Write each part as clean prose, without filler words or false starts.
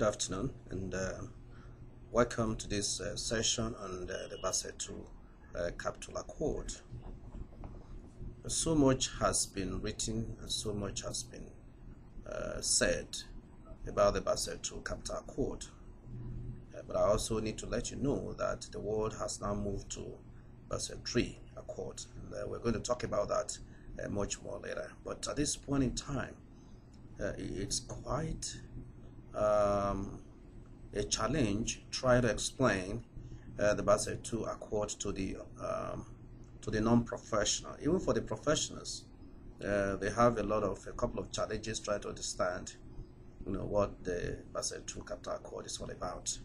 Good afternoon, and welcome to this session on the Basel II Capital Accord. So much has been written and so much has been said about the Basel II Capital Accord, but I also need to let you know that the world has now moved to Basel III Accord, and we're going to talk about that much more later. But at this point in time, it's quite a challenge try to explain the Basel II Accord to the non-professional. Even for the professionals, they have a couple of challenges trying to understand, what the Basel II Capital Accord is all about.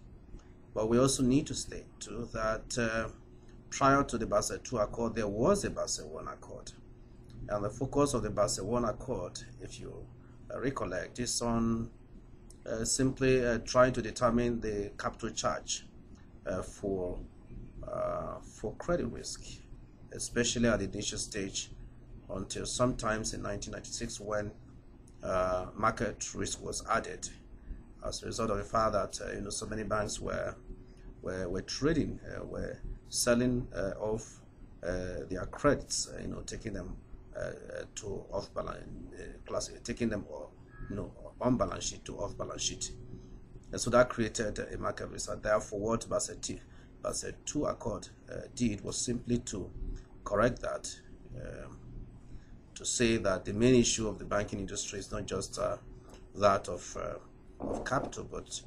But we also need to state too that prior to the Basel II Accord, there was a Basel I Accord, and the focus of the Basel I Accord, if you recollect, is on simply trying to determine the capital charge for credit risk, especially at the initial stage, until sometimes in 1996 when market risk was added as a result of the fact that so many banks were trading, were selling off their credits, taking them to off balance class, taking them on balance sheet to off balance sheet, and so that created a market risk. And therefore, what Basel II Accord did was simply to correct that, to say that the main issue of the banking industry is not just that of capital, but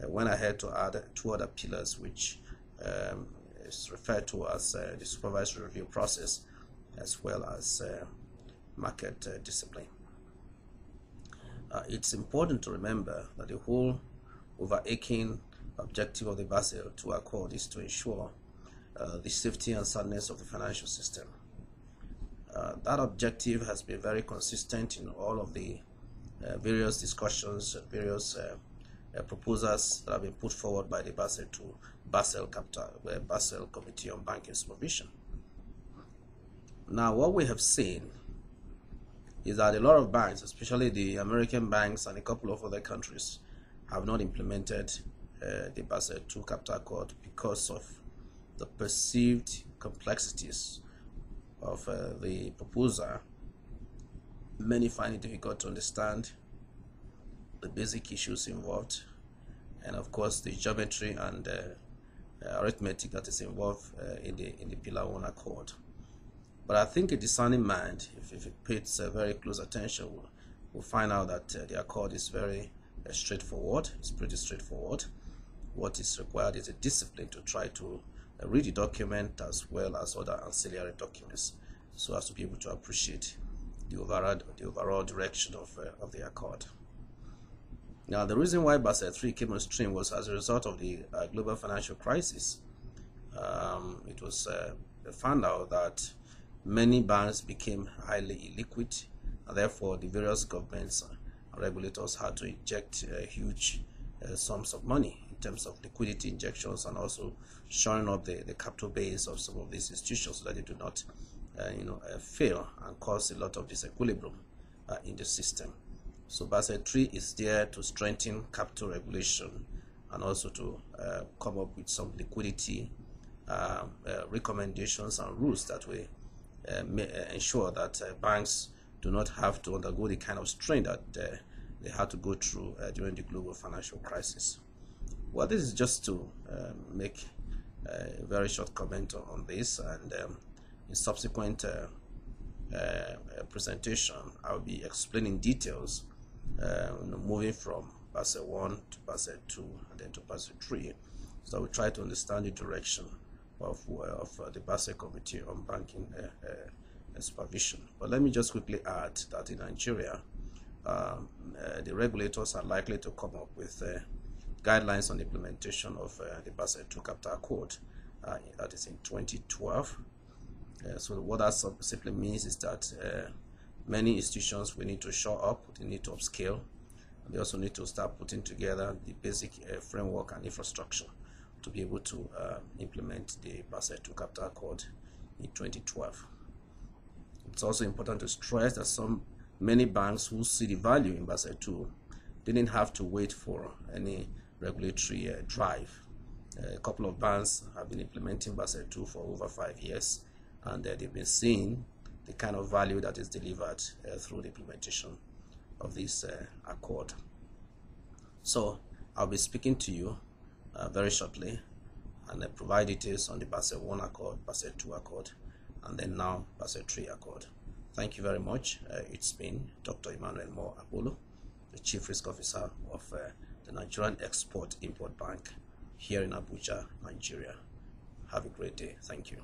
went ahead to add two other pillars, which is referred to as the supervisory review process, as well as market discipline. It's important to remember that the whole overarching objective of the Basel II Accord is to ensure the safety and soundness of the financial system. That objective has been very consistent in all of the various discussions, various proposals that have been put forward by the Basel Committee on Banking Supervision. Now, what we have seen is that a lot of banks, especially the American banks and a couple of other countries, have not implemented the Basel II Capital Accord because of the perceived complexities of the proposal. Many find it difficult to understand the basic issues involved, and of course the geometry and arithmetic that is involved in the Pillar 1 Accord. But I think a discerning mind, if it pays very close attention, will find out that the accord is very straightforward. It's pretty straightforward. What is required is a discipline to try to read the document as well as other ancillary documents, so as to be able to appreciate the overall direction of the accord. Now, the reason why Basel III came on stream was as a result of the global financial crisis. It was found out that many banks became highly illiquid, and therefore the various governments and regulators had to inject huge sums of money in terms of liquidity injections, and also shoring up the capital base of some of these institutions so that they do not fail and cause a lot of disequilibrium in the system. So Basel III is there to strengthen capital regulation and also to come up with some liquidity recommendations and rules that will ensure that banks do not have to undergo the kind of strain that they had to go through during the global financial crisis. Well, this is just to make a very short comment on this, and in subsequent presentation, I'll be explaining details, moving from Basel I to Basel II and then to Basel III, so we try to understand the direction of the Basel Committee on Banking Supervision. But let me just quickly add that in Nigeria, the regulators are likely to come up with guidelines on the implementation of the Basel II Capital Accord. That is in 2012. So what that simply means is that many institutions will need to shore up, they need to upscale, and they also need to start putting together the basic framework and infrastructure to be able to implement the Basel II Capital Accord in 2012. It's also important to stress that many banks who see the value in Basel II didn't have to wait for any regulatory drive. A couple of banks have been implementing Basel II for over 5 years, and they've been seeing the kind of value that is delivered through the implementation of this accord. So I'll be speaking to you very shortly and provide details on the Basel I Accord, Basel II Accord, and then now Basel III Accord. Thank you very much. It's been Dr. Emmanuel Abolo, the Chief Risk Officer of the Nigerian Export-Import Bank here in Abuja, Nigeria. Have a great day. Thank you.